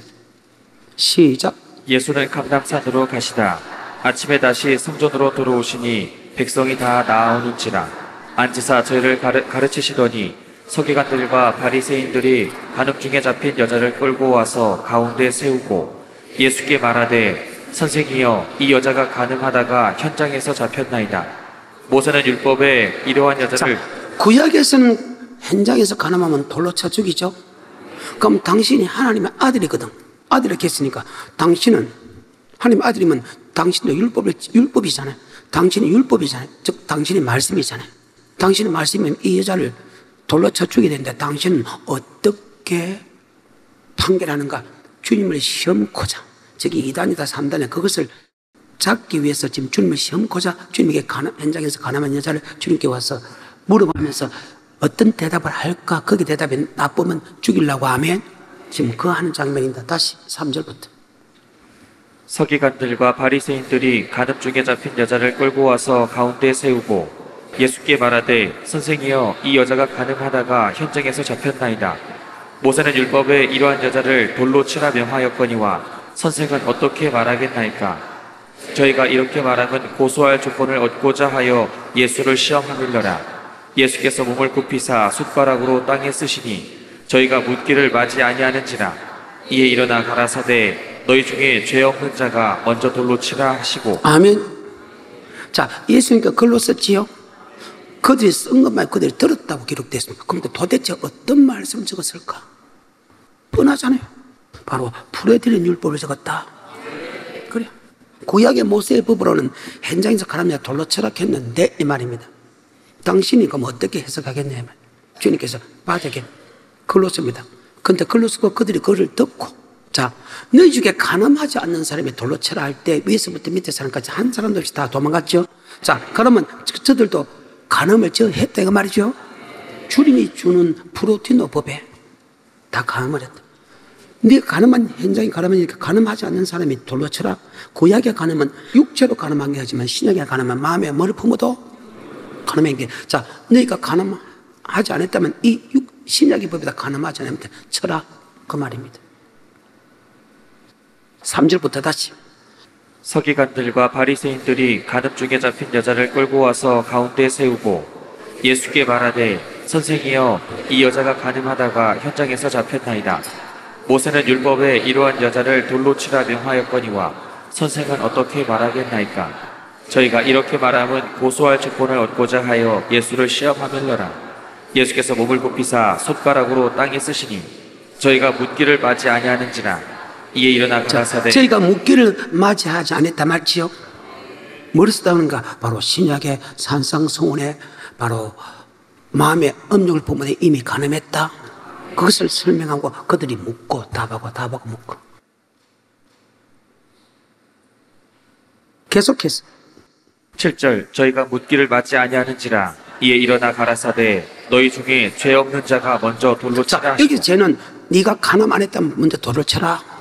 Speaker 1: 시작.
Speaker 2: 예수는 감람산으로 가시다. 아침에 다시 성전으로 들어오시니 백성이 다 나아오는지라. 앉으사 저희를 가르치시더니 서기관들과 바리새인들이 간음 중에 잡힌 여자를 끌고 와서 가운데 세우고 예수께 말하되 선생이여 이 여자가 간음하다가 현장에서 잡혔나이다. 모세는 율법에 이러한 여자를
Speaker 1: 구약에서는 현장에서 간음하면 돌로 쳐 죽이죠. 그럼 당신이 하나님의 아들이거든. 아들이라고 했으니까 당신은 하나님의 아들이면 당신도 율법이잖아요. 당신이 율법이잖아요. 즉 당신이 말씀이잖아요. 당신의 말씀이면 이 여자를 돌로 쳐 죽이게 되는데 당신은 어떻게 판결하는가? 주님을 시험코자, 저기 2단이다 3단에 그것을 잡기 위해서 지금 주님을 시험코자 주님에게 현장에서 가늠한 여자를 주님께 와서 물어보면서 어떤 대답을 할까? 거기 대답이 나쁘면 죽이려고 하면 지금 그 하는 장면입니다. 다시 3절부터.
Speaker 2: 서기관들과 바리새인들이 간음 중에 잡힌 여자를 끌고 와서 가운데 세우고 예수께 말하되 선생이여 이 여자가 간음하다가 현장에서 잡혔나이다. 모세는 율법에 이러한 여자를 돌로 치라 명하였거니와 선생은 어떻게 말하겠나이까? 저희가 이렇게 말함은 고소할 조건을 얻고자 하여 예수를 시험하밀러라. 예수께서 몸을 굽히사 숟가락으로 땅에 쓰시니 저희가 묻기를 맞이 아니하는지라. 이에 일어나 가라사대 너희 중에 죄 없는 자가 먼저 돌로 치라 하시고.
Speaker 1: 아멘. 자, 예수님께 글로 썼지요. 그들이 쓴 것만 그들이 들었다고 기록됐습니다. 그럼 도대체 어떤 말씀을 적었을까? 뻔하잖아요. 바로 풀어드린 율법을 적었다. 그래. 구약의 모세의 법으로는 현장에서 가라면 돌로 쳐라 했는데 이 말입니다. 당신이 그럼 어떻게 해석하겠냐? 주님께서 바닥에 글로 씁니다. 근데 글로 쓰고 그들이 그를 듣고, 자, 너희 중에 간음하지 않는 사람이 돌로 쳐라 할 때 위에서부터 밑에 사람까지 한 사람도 없이 다 도망갔죠. 자, 그러면 저들도 간음을 했다 이거 말이죠. 주님이 주는 프로티노 법에 다 간음을 했다. 네가 간음한 현장에 간음하니까 간음하지 않는 사람이 돌로 쳐라. 구약의 간음은 육체로 간음한 게 하지만 신약의 간음은 마음에 머리 품어도 간음한 게. 자, 너희가 간음하지 않았다면 이 신약의 법에다 간음하지 않으면 쳐라 그 말입니다. 3절부터 다시.
Speaker 2: 서기관들과 바리새인들이 간음 중에 잡힌 여자를 끌고 와서 가운데 세우고 예수께 말하되 선생이여 이 여자가 간음하다가 현장에서 잡혔나이다. 모세는 율법에 이러한 여자를 돌로 치라 명하였거니와 선생은 어떻게 말하겠나이까? 저희가 이렇게 말함은 고소할 조건을 얻고자 하여 예수를 시험하밀러라. 예수께서 몸을 굽히사 숟가락으로 땅에 쓰시니 저희가 묻기를 맞이 아니하는지라. 이에 일어나 가라사대.
Speaker 1: 저희가 묻기를 맞이하지 않았다 말지요. 뭐를 쓰다는가? 바로 신약의 산상송원에 바로 마음의 음욕을 보면 이미 간음했다. 그것을 설명하고 그들이 묻고 답하고 묻고. 계속해서
Speaker 2: 7절 저희가 묻기를 맞지 아니하는지라. 이에 일어나 가라사대 너희 중에 죄 없는 자가 먼저 돌로 치라 하시고.
Speaker 1: 여기 죄는 네가 간음 안 했다면 먼저 돌을 쳐라.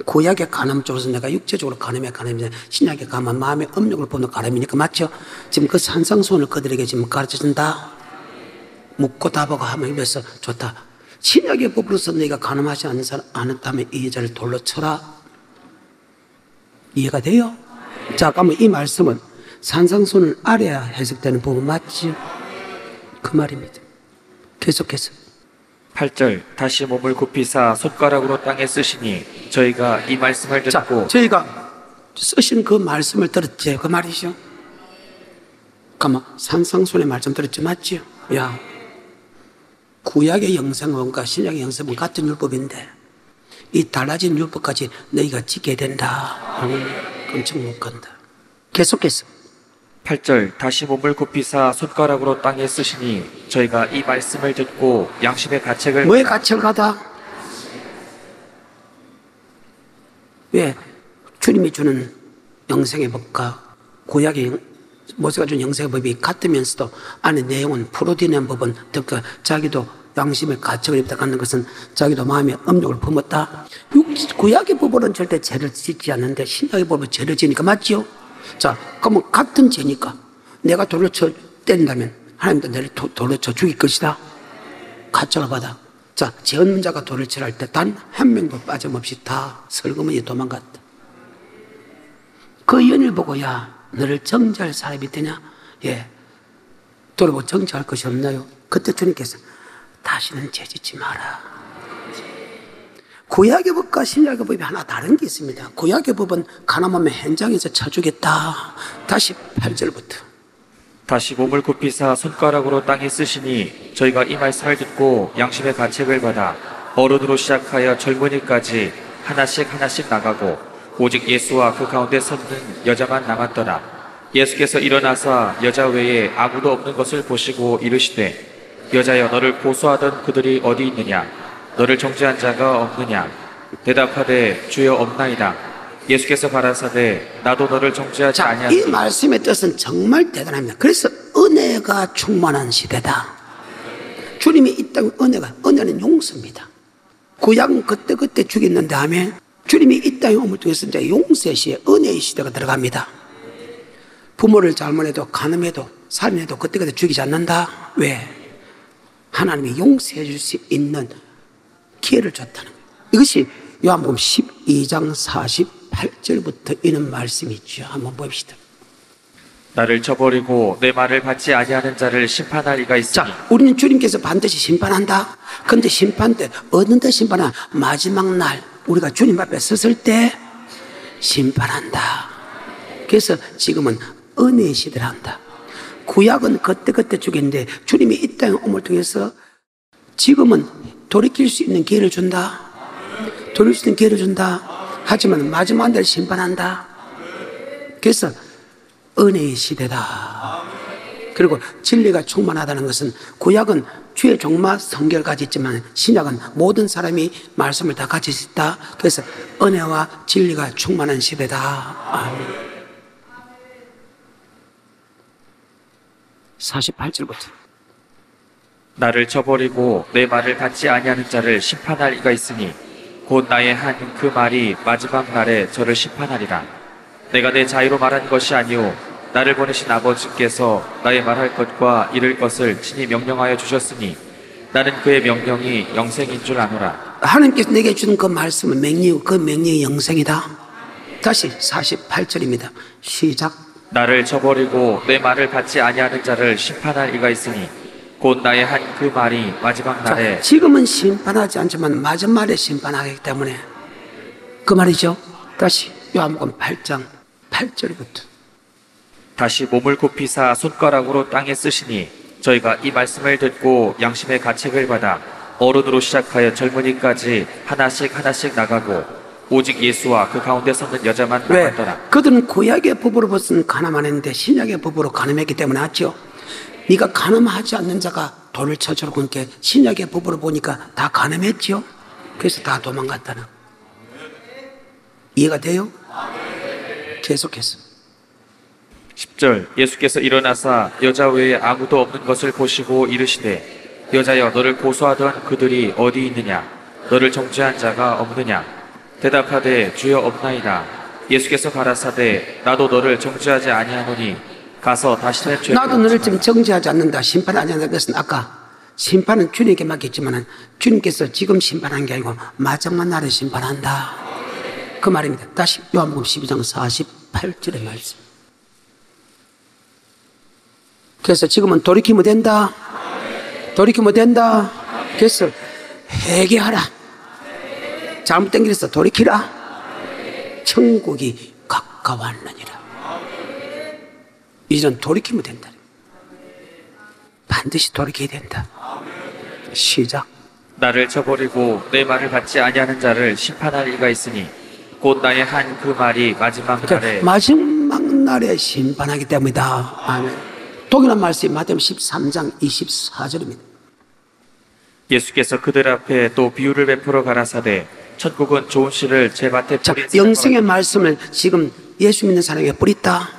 Speaker 1: 구약의 간음 쪽에서 내가 육체적으로 간음이냐 신약의 간음은 마음의 음욕을 보는 간음이니까 맞죠? 지금 그 산상손을 그들에게 지금 가르쳐준다. 묻고 답하고 하면 입에서 좋다. 신약의 법으로서 네가 간음하지 않았다면 이 여자를 돌로 쳐라. 이해가 돼요? 자, 그러면 이 말씀은 산상손을 알아야 해석되는 부분 맞지? 그 말입니다. 계속해서
Speaker 2: 8절 다시 몸을 굽히사 손가락으로 땅에 쓰시니 저희가 이 말씀을 듣고.
Speaker 1: 자, 저희가 쓰신 그 말씀을 들었지 그 말이죠. 그러면 산상손의 말씀 들었지 맞지? 야, 구약의 영생원과 신약의 영생원 같은 율법인데 이 달라진 율법까지 너희가 지켜야 된다 하면 엄청 못 간다. 계속해서
Speaker 2: 8절 다시 몸을 굽히사 손가락으로 땅에 쓰시니 저희가 이 말씀을 듣고 양심의 가책을.
Speaker 1: 뭐의 가책을 가다? 왜? 주님이 주는 영생의 법과 구약의 모세가 준 영생의 법이 같으면서도 안에 내용은 프로디는 법은 즉 자기도 양심의 가책을 입다 갖는 것은 자기도 마음의 음욕을 품었다. 구약의 법으로는 절대 죄를 짓지 않는데 신약의 법은 죄를 지니까 맞지요? 자, 그러면 같은 죄니까 내가 돌로 쳐 때린다면 하나님도 나를 돌로 쳐 죽일 것이다. 가책을 받아. 자, 죄 없는 자가 돌을 치라 할 때 단 한 명도 빠짐없이 다 설그머니 도망갔다. 그 연을 보고 야, 너를 정죄할 사람이 되냐? 예, 돌아보고 정죄할 것이 없나요? 그때 주님께서 다시는 죄 짓지 마라. 구약의 법과 신약의 법이 하나 다른 게 있습니다. 구약의 법은 가늠하면 현장에서 쳐주겠다. 다시 8절부터.
Speaker 2: 다시 몸을 굽히사 손가락으로 땅에 쓰시니 저희가 이 말씀을 듣고 양심의 가책을 받아 어른으로 시작하여 젊은이까지 하나씩 나가고 오직 예수와 그 가운데 섰는 여자만 남았더라. 예수께서 일어나사 여자 외에 아무도 없는 것을 보시고 이르시되 여자여 너를 고소하던 그들이 어디 있느냐? 너를 정죄한 자가 없느냐? 대답하되 주여 없나이다. 예수께서 가라사대 나도 너를 정죄하지 아니하노니.
Speaker 1: 이 말씀의 뜻은 정말 대단합니다. 그래서 은혜가 충만한 시대다. 주님이 이 땅 은혜는 용서입니다. 구약은 그때 죽였는데 하면 주님이 이 땅에 오물 통해서 이제 용서의 시대, 은혜의 시대가 들어갑니다. 부모를 잘못해도 간음해도 살인해도 그때 죽이지 않는다. 왜? 하나님이 용서해 줄 수 있는 기회를 줬다는 거예요. 이것이 요한복음 12장 48절부터 이런 말씀이 있죠. 한번 봅시다.
Speaker 2: 나를 저버리고 내 말을 받지 아니하는 자를 심판할 이가 있으니.
Speaker 1: 자, 우리는 주님께서 반드시 심판한다. 그런데 심판 때 어느 때 심판하나? 마지막 날 우리가 주님 앞에 섰을 때 심판한다. 그래서 지금은 은혜의 시대를 한다. 구약은 그때 죽였는데 주님이 이 땅에 오물 통해서 지금은 돌이킬 수 있는 기회를 준다. 돌릴 수 있는 기회를 준다. 하지만 마지막 날 심판한다. 그래서 은혜의 시대다. 그리고 진리가 충만하다는 것은 구약은 주의 종마 성결 가지 있지만 신약은 모든 사람이 말씀을 다 가질 수 있다. 그래서 은혜와 진리가 충만한 시대다. 48절부터
Speaker 2: 나를 저버리고 내 말을 받지 아니하는 자를 심판할 이가 있으니 곧 나의 한 그 말이 마지막 날에 저를 심판하리라. 내가 내 자유로 말한 것이 아니오 나를 보내신 아버지께서 나의 말할 것과 이를 것을 친히 명령하여 주셨으니 나는 그의 명령이 영생인 줄 아노라.
Speaker 1: 하나님께서 내게 주는 그 말씀은 맹리요 그 명령이 영생이다. 다시 48절입니다. 시작.
Speaker 2: 나를 저버리고 내 말을 받지 아니하는 자를 심판할 이가 있으니 곧 나의 한 그 말이 마지막 날에.
Speaker 1: 자, 지금은 심판하지 않지만 마지막 날에 심판하기 때문에 그 말이죠. 다시 요한복음 8장 8절부터
Speaker 2: 다시 몸을 굽히사 손가락으로 땅에 쓰시니 저희가 이 말씀을 듣고 양심의 가책을 받아 어른으로 시작하여 젊은이까지 하나씩 나가고 오직 예수와 그 가운데 섰는 여자만 남았더라.
Speaker 1: 왜? 그들은 구약의 법으로서는 가늠 안 했는데 신약의 법으로 가늠했기 때문에 왔죠. 네가 가늠하지 않는 자가 돌을 쳐주러 그러니까 신약의 법으로 보니까 다 가늠했죠. 그래서 다 도망갔다는. 이해가 돼요? 계속해서
Speaker 2: 10절 예수께서 일어나사 여자 외에 아무도 없는 것을 보시고 이르시되 여자여 너를 고소하던 그들이 어디 있느냐 너를 정죄한 자가 없느냐 대답하되 주여 없나이다. 예수께서 가라사대 나도 너를 정죄하지 아니하노니 가서 다시는 죄를
Speaker 1: 나도 너를 지금 정죄하지 않는다. 심판하지 않는다. 그것은 아까 심판은 주님께 맡겼지만 주님께서 지금 심판한 게 아니고 마지막 날에 심판한다. 그 말입니다. 다시 요한복음 12장 48절의 말씀. 그래서 지금은 돌이키면 된다. 돌이키면 된다. 그래서 회개하라. 잘못된 길에서 돌이키라. 천국이 가까웠느니라. 이제는 돌이키면 된다. 반드시 돌이켜야 된다. 시작.
Speaker 2: 나를 저버리고 내 말을 받지 아니하는 자를 심판할 이가 있으니 곧 나의 한 그 말이 마지막 날에.
Speaker 1: 마지막 날에 심판하기 때문이다. 아멘. 동일한 말씀이 마태복음 13장 24절입니다.
Speaker 2: 예수께서 그들 앞에 또 비유를 베풀어 가라사대 천국은 좋은 씨를 제 밭에
Speaker 1: 자,
Speaker 2: 뿌린
Speaker 1: 영생의 말씀을 지금 예수 믿는 사람에게 뿌렸다.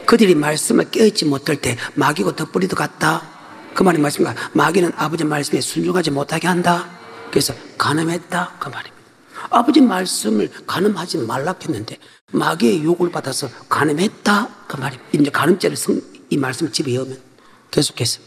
Speaker 1: 그들이 말씀을 깨닫지 못할 때 마귀가 더 뿌리도 같다. 그 말이 맞습니까? 마귀는 아버지 말씀에 순종하지 못하게 한다. 그래서 간음했다. 그 말입니다. 아버지 말씀을 간음하지 말라 했는데 마귀의 유혹을 받아서 간음했다. 그 말입니다. 이제 간음죄를 이 말씀을 집어넣으면 계속해서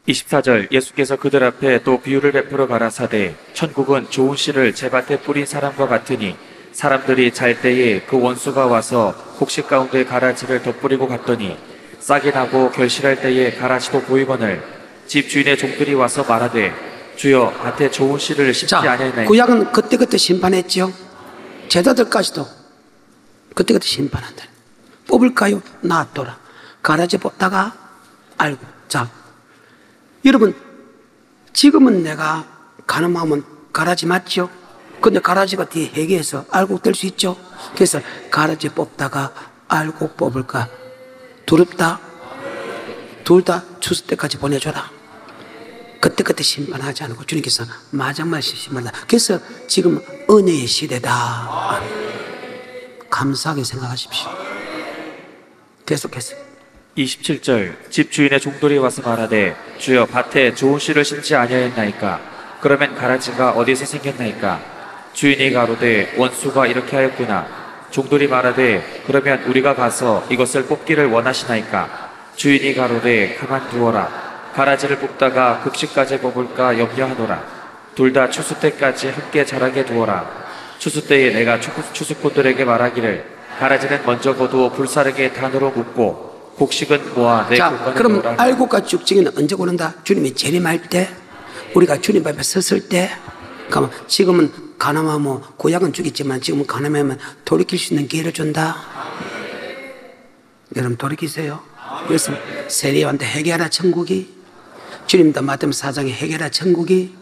Speaker 2: 24절 예수께서 그들 앞에 또 비유를 베풀어 가라사대 천국은 좋은 씨를 제 밭에 뿌린 사람과 같으니 사람들이 잘 때에 그 원수가 와서 곡식 가운데 가라지를 덧뿌리고 갔더니 싹이 나고 결실할 때에 가라지도 보이거늘 집 주인의 종들이 와서 말하되 주여 밭에 좋은 씨를 심지 아니하나이까.
Speaker 1: 구약은 그때 심판했죠. 제자들까지도 그때 심판한다. 뽑을까요? 놔둬라. 가라지 뽑다가 알고. 자, 여러분 지금은 내가 간음하면 가라지 맞죠? 근데 가라지가 뒤에 회개해서 알곡 될 수 있죠? 그래서 가라지 뽑다가 알곡 뽑을까? 두렵다? 둘 다 추수 때까지 보내줘라. 그때 심판하지 않고 주님께서 마지막 심판한다. 그래서 지금 은혜의 시대다. 감사하게 생각하십시오. 계속해서
Speaker 2: 27절 집 주인의 종들이 와서 말하되 주여 밭에 좋은 씨를 심지 아니하였나이까? 그러면 가라지가 어디서 생겼나이까? 주인이 가로되 원수가 이렇게 하였구나. 종들이 말하되 그러면 우리가 가서 이것을 뽑기를 원하시나이까? 주인이 가로되 가만두어라. 가라지를 뽑다가 급식까지 뽑을까 염려하노라. 둘 다 추수 때까지 함께 자라게 두어라. 추수 때에 내가 추수꾼들에게 말하기를 가라지는 먼저 거두어 불사르게 단으로 묶고 곡식은 모아 내
Speaker 1: 자,
Speaker 2: 공간에
Speaker 1: 그럼
Speaker 2: 놓으라.
Speaker 1: 알곡과 죽증이는 언제 고른다? 주님이 재림할 때, 우리가 주님 앞에 섰을 때. 그러면 지금은 가늠하면 고향은 죽겠지만 지금은 가늠하면 돌이킬 수 있는 기회를 준다. 여러분 돌이키세요. 그래서 세리한테 회개하라 천국이, 주님도 마태복음 4장에 회개하라 천국이,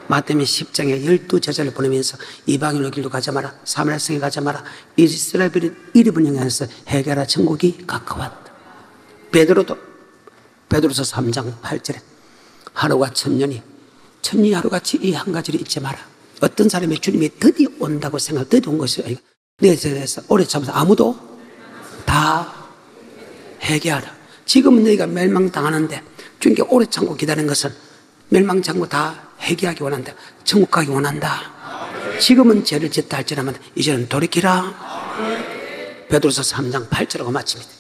Speaker 1: 마태복음 10장에 12제자를 보내면서 이방인의 길로 가자 마라, 사마리아 성에 가자 마라, 이스라엘을 이름을 향해서 회개하라 천국이 가까웠다. 베드로서서 3장 8절에 하루가 천년이 하루같이 이 한 가지를 잊지 마라. 어떤 사람이 주님이 드디어 온다고 생각, 드디어 온 것이 아니고 내 세대에서 오래 참아서 아무도 다 회개하라. 지금은 너희가 멸망당하는데 주님께 오래 참고 기다리는 것은 멸망 참고 다 회개하기 원한다. 천국 가기 원한다. 지금은 죄를 짓다 할지라면 이제는 돌이키라. 베드로서 3장 8절하고 마칩니다.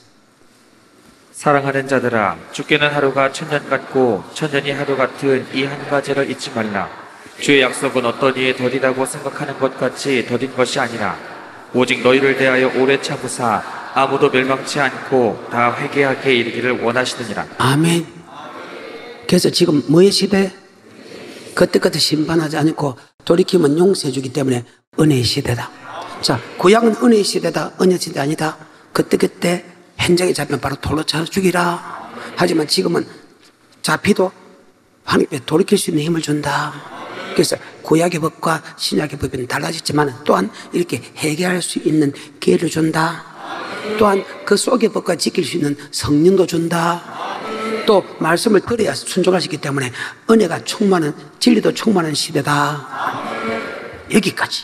Speaker 2: 사랑하는 자들아, 주께는 하루가 천년 같고 천년이 하루 같은 이 한 가지를 잊지 말라. 주의 약속은 어떤 이에 더디다고 생각하는 것 같이 더딘 것이 아니라 오직 너희를 대하여 오래 참으사 아무도 멸망치 않고 다 회개하게 이르기를 원하시느니라.
Speaker 1: 아멘. 그래서 지금 뭐의 시대? 그때그때 심판하지 않고 돌이키면 용서해 주기 때문에 은혜의 시대다. 자, 구약은 은혜의 시대다, 은혜 시대 아니다. 그때그때 현장에 잡히면 바로 돌로 쳐 죽이라. 하지만 지금은 잡히도 하나님께 돌이킬 수 있는 힘을 준다. 그래서 구약의 법과 신약의 법은 달라졌지만 또한 이렇게 회개할 수 있는 기회를 준다. 또한 그 속의 법과 지킬 수 있는 성령도 준다. 또 말씀을 들어야 순종할 수 있기 때문에 은혜가 충만한, 진리도 충만한 시대다. 여기까지.